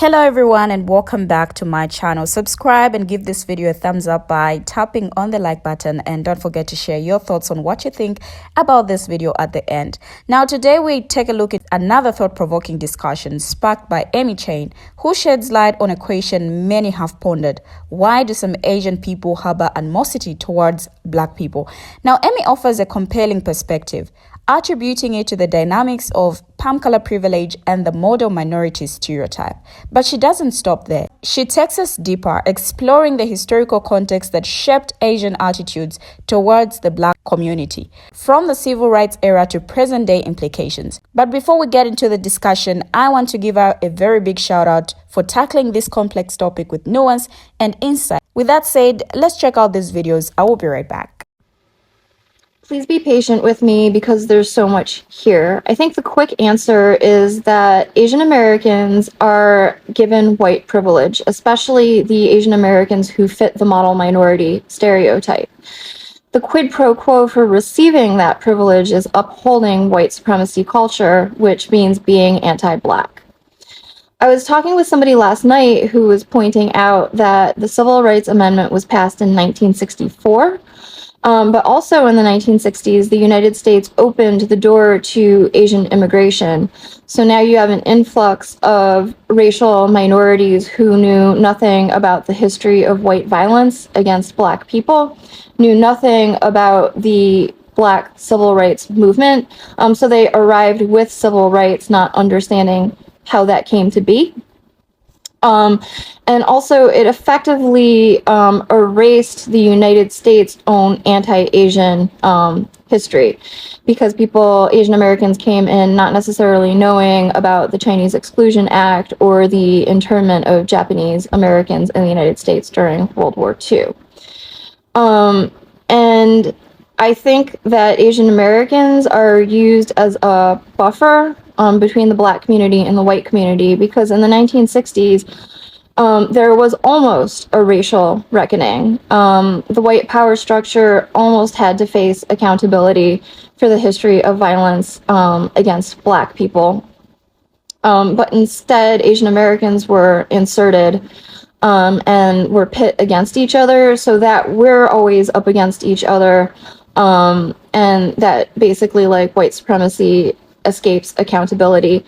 Hello everyone and welcome back to my channel. Subscribe and give this video a thumbs up by tapping on the like button, and don't forget to share your thoughts on what you think about this video at the end. Now today we take a look at another thought-provoking discussion sparked by H.A.Te, who sheds light on a question many have pondered: why do some Asian people harbor animosity towards black people? Now Amy offers a compelling perspective, attributing it to the dynamics of palm color privilege and the model minority stereotype. But she doesn't stop there. She takes us deeper, exploring the historical context that shaped Asian attitudes towards the black community, from the civil rights era to present-day implications. But before we get into the discussion, I want to give her a very big shout out for tackling this complex topic with nuance and insight. With that said, let's check out these videos. I will be right back. Please be patient with me because there's so much here. I think the quick answer is that Asian Americans are given white privilege, especially the Asian Americans who fit the model minority stereotype. The quid pro quo for receiving that privilege is upholding white supremacy culture, which means being anti-black. I was talking with somebody last night who was pointing out that the Civil Rights Amendment was passed in 1964. But also in the 1960s, the United States opened the door to Asian immigration. So now you have an influx of racial minorities who knew nothing about the history of white violence against black people, knew nothing about the black civil rights movement. So they arrived with civil rights, not understanding how that came to be. And also it effectively erased the United States' own anti-Asian history, because Asian Americans came in not necessarily knowing about the Chinese Exclusion Act or the internment of Japanese Americans in the United States during World War II. And I think that Asian Americans are used as a buffer between the black community and the white community, because in the 1960s, there was almost a racial reckoning. The white power structure almost had to face accountability for the history of violence against black people. But instead, Asian Americans were inserted and were pit against each other, so that we're always up against each other, and that basically like white supremacy escapes accountability.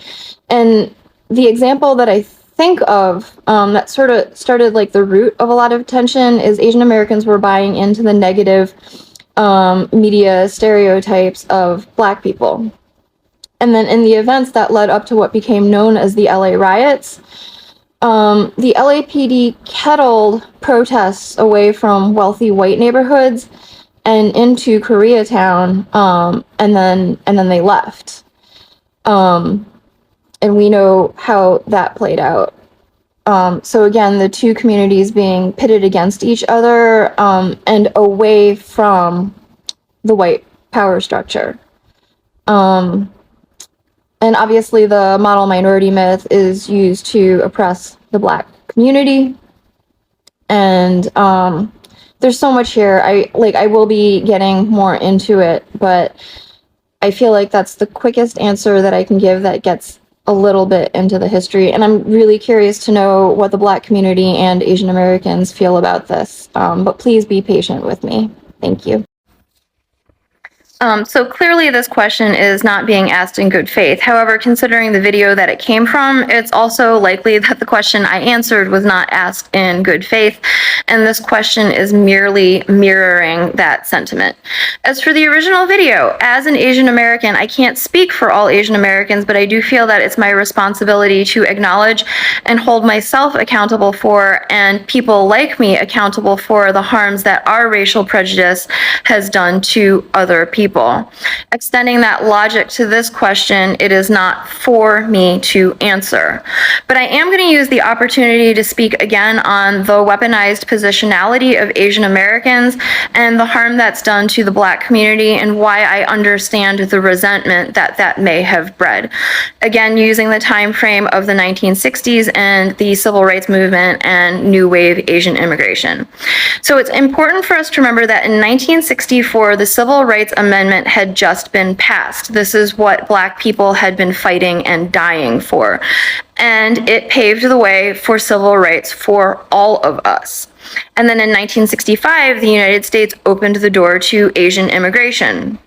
And the example that I think of that sort of started like the root of a lot of tension is Asian Americans were buying into the negative media stereotypes of black people. And then in the events that led up to what became known as the LA riots, the LAPD kettled protests away from wealthy white neighborhoods and into Koreatown, and then they left. And we know how that played out. So again, the two communities being pitted against each other and away from the white power structure. And obviously the model minority myth is used to oppress the black community. And there's so much here. I will be getting more into it, but I feel like that's the quickest answer that I can give that gets a little bit into the history. And I'm really curious to know what the black community and Asian Americans feel about this. But please be patient with me. Thank you. So clearly this question is not being asked in good faith. However, considering the video that it came from, it's also likely that the question I answered was not asked in good faith, and this question is merely mirroring that sentiment. As for the original video, as an Asian American, I can't speak for all Asian Americans, but I do feel that it's my responsibility to acknowledge and hold myself accountable for, and people like me accountable for, the harms that our racial prejudice has done to other people. Extending that logic to this question, it is not for me to answer. But I am going to use the opportunity to speak again on the weaponized positionality of Asian Americans and the harm that's done to the black community, and why I understand the resentment that that may have bred. Again, using the time frame of the 1960s and the civil rights movement and new wave Asian immigration. So it's important for us to remember that in 1964, the Civil Rights Amendment Amendment had just been passed. This is what Black people had been fighting and dying for. And it paved the way for civil rights for all of us. And then in 1965, the United States opened the door to Asian immigration.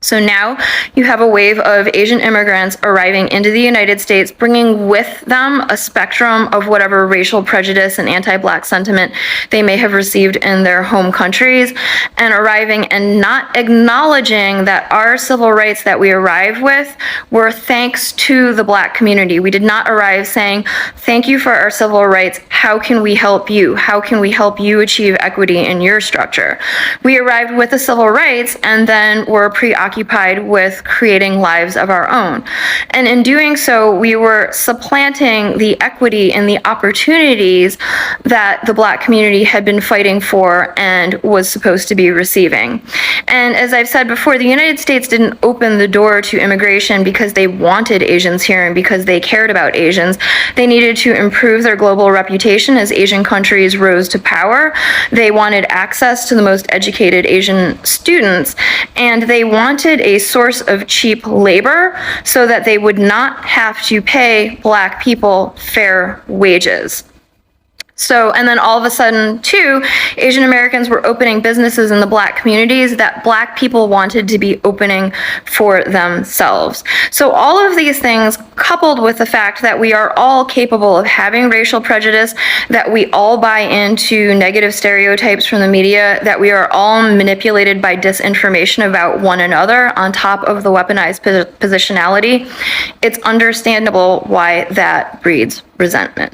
So now you have a wave of Asian immigrants arriving into the United States, bringing with them a spectrum of whatever racial prejudice and anti-Black sentiment they may have received in their home countries, and arriving and not acknowledging that our civil rights that we arrive with were thanks to the Black community. We did not arrive saying, thank you for our civil rights. How can we help you? How can we help you achieve equity in your structure? We arrived with the civil rights and then were preoccupied with creating lives of our own. And in doing so, we were supplanting the equity and the opportunities that the Black community had been fighting for and was supposed to be receiving. And as I've said before, the United States didn't open the door to immigration because they wanted Asians here and because they cared about Asians. They needed to improve their global reputation as Asian countries rose to power. They wanted access to the most educated Asian students, and they wanted a source of cheap labor so that they would not have to pay Black people fair wages. So, and then all of a sudden, too, Asian Americans were opening businesses in the Black communities that Black people wanted to be opening for themselves. So all of these things, coupled with the fact that we are all capable of having racial prejudice, that we all buy into negative stereotypes from the media, that we are all manipulated by disinformation about one another on top of the weaponized positionality, it's understandable why that breeds resentment.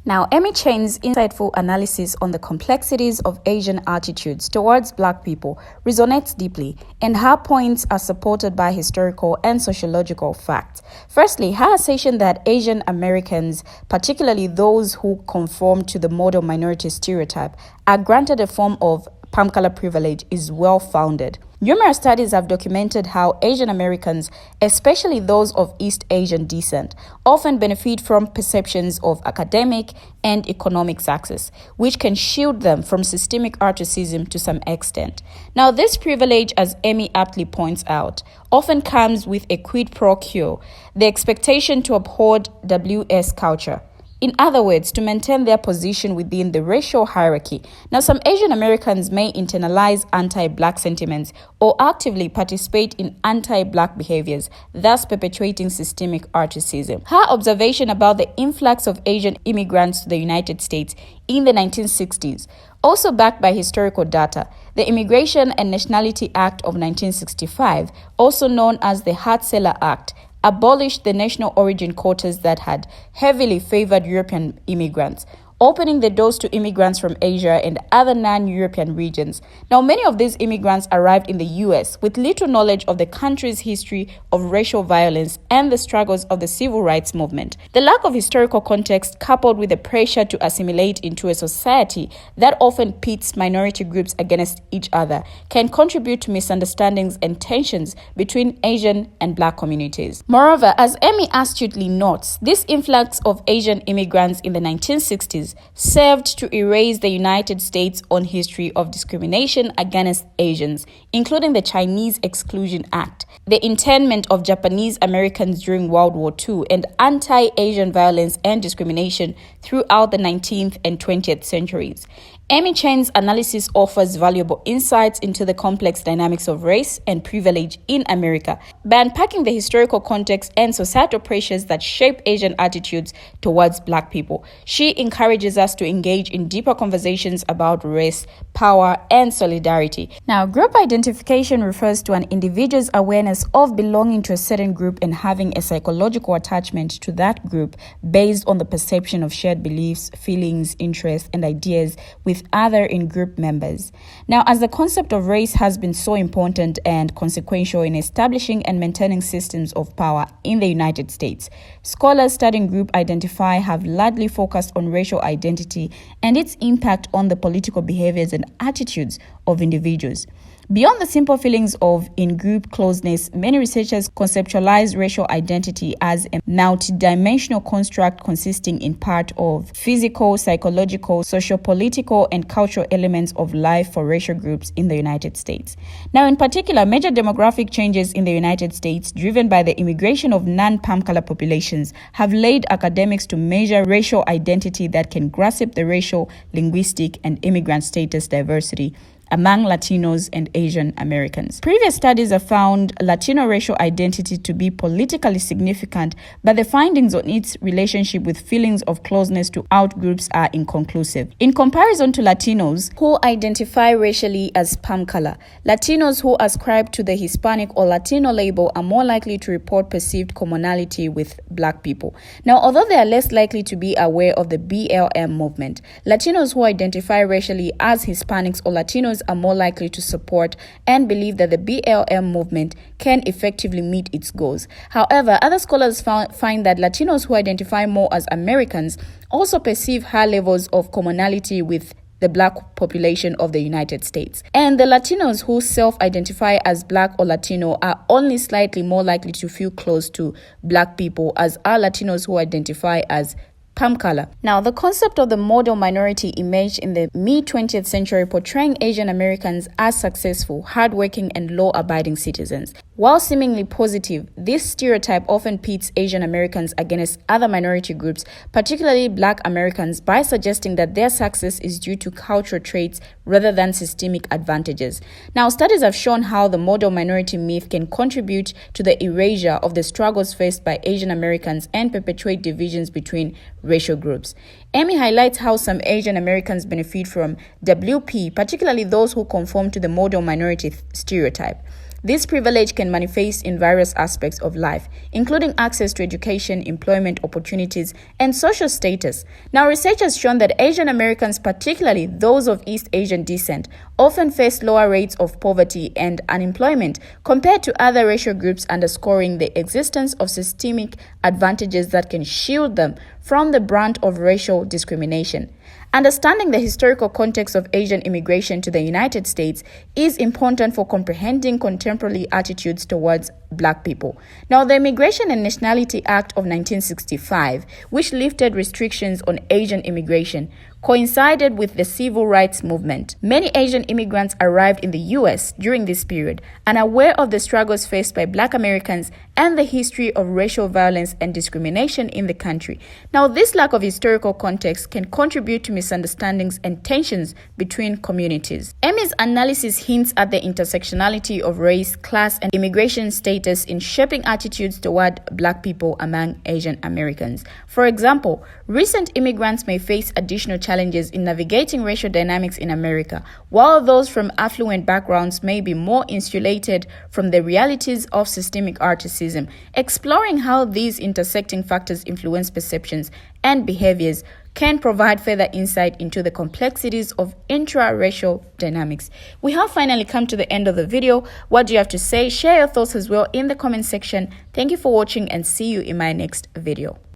Now, H.A.Te's insightful analysis on the complexities of Asian attitudes towards Black people resonates deeply, and her points are supported by historical and sociological facts. Firstly, her assertion that Asian Americans, particularly those who conform to the model minority stereotype, are granted a form of palm color privilege is well-founded. Numerous studies have documented how Asian Americans, especially those of East Asian descent, often benefit from perceptions of academic and economic success, which can shield them from systemic racism to some extent. Now, this privilege, as Amy aptly points out, often comes with a quid pro quo, the expectation to uphold WS culture. In other words, to maintain their position within the racial hierarchy. Now, some Asian Americans may internalize anti-Black sentiments or actively participate in anti-Black behaviors, thus perpetuating systemic racism. Her observation about the influx of Asian immigrants to the United States in the 1960s, also backed by historical data, the Immigration and Nationality Act of 1965, also known as the Hart-Celler Act, abolished the national origin quotas that had heavily favored European immigrants, opening the doors to immigrants from Asia and other non-European regions. Now, many of these immigrants arrived in the US with little knowledge of the country's history of racial violence and the struggles of the civil rights movement. The lack of historical context, coupled with the pressure to assimilate into a society that often pits minority groups against each other, can contribute to misunderstandings and tensions between Asian and Black communities. Moreover, as Amy astutely notes, this influx of Asian immigrants in the 1960s served to erase the United States' own history of discrimination against Asians, including the Chinese Exclusion Act, the internment of Japanese Americans during World War II, and anti-Asian violence and discrimination throughout the 19th and 20th centuries. H.A.Te's analysis offers valuable insights into the complex dynamics of race and privilege in America by unpacking the historical context and societal pressures that shape Asian attitudes towards Black people. She encourages us to engage in deeper conversations about race, power, and solidarity. Now, group identification refers to an individual's awareness of belonging to a certain group and having a psychological attachment to that group based on the perception of shared beliefs, feelings, interests, and ideas with other in-group members. Now, as the concept of race has been so important and consequential in establishing and maintaining systems of power in the United States, scholars studying group identity have largely focused on racial identity and its impact on the political behaviors and attitudes of individuals. Beyond the simple feelings of in-group closeness, many researchers conceptualize racial identity as a multidimensional construct consisting in part of physical, psychological, socio-political, and cultural elements of life for racial groups in the United States. Now, in particular, major demographic changes in the United States, driven by the immigration of non-palm color populations, have led academics to measure racial identity that can grasp the racial, linguistic, and immigrant status diversity among Latinos and Asian Americans. Previous studies have found Latino racial identity to be politically significant, but the findings on its relationship with feelings of closeness to outgroups are inconclusive. In comparison to Latinos who identify racially as palm color, Latinos who ascribe to the Hispanic or Latino label are more likely to report perceived commonality with Black people. Now, although they are less likely to be aware of the BLM movement, Latinos who identify racially as Hispanics or Latinos are more likely to support and believe that the BLM movement can effectively meet its goals. However, other scholars find that Latinos who identify more as Americans also perceive high levels of commonality with the Black population of the United States. And the Latinos who self-identify as Black or Latino are only slightly more likely to feel close to Black people, as are Latinos who identify as palm color. Now, the concept of the model minority emerged in the mid-20th century, portraying Asian Americans as successful, hardworking, and law-abiding citizens. While seemingly positive, this stereotype often pits Asian Americans against other minority groups, particularly Black Americans, by suggesting that their success is due to cultural traits rather than systemic advantages. Now, studies have shown how the model minority myth can contribute to the erasure of the struggles faced by Asian Americans and perpetuate divisions between racial groups. Amy highlights how some Asian Americans benefit from WP, particularly those who conform to the model minority stereotype. This privilege can manifest in various aspects of life, including access to education, employment opportunities, and social status. Now, research has shown that Asian Americans, particularly those of East Asian descent, often face lower rates of poverty and unemployment compared to other racial groups, underscoring the existence of systemic advantages that can shield them from the brunt of racial discrimination. Understanding the historical context of Asian immigration to the United States is important for comprehending contemporary attitudes towards Black people. Now, the Immigration and Nationality Act of 1965, which lifted restrictions on Asian immigration, coincided with the civil rights movement. Many Asian immigrants arrived in the U.S. during this period, unaware of the struggles faced by Black Americans and the history of racial violence and discrimination in the country. Now, this lack of historical context can contribute to misunderstandings and tensions between communities. Amy's analysis hints at the intersectionality of race, class, and immigration status in shaping attitudes toward Black people among Asian Americans. For example, recent immigrants may face additional challenges in navigating racial dynamics in America, while those from affluent backgrounds may be more insulated from the realities of systemic racism. Exploring how these intersecting factors influence perceptions and behaviors can provide further insight into the complexities of intra-racial dynamics. We have finally come to the end of the video. What do you have to say? Share your thoughts as well in the comment section. Thank you for watching and see you in my next video.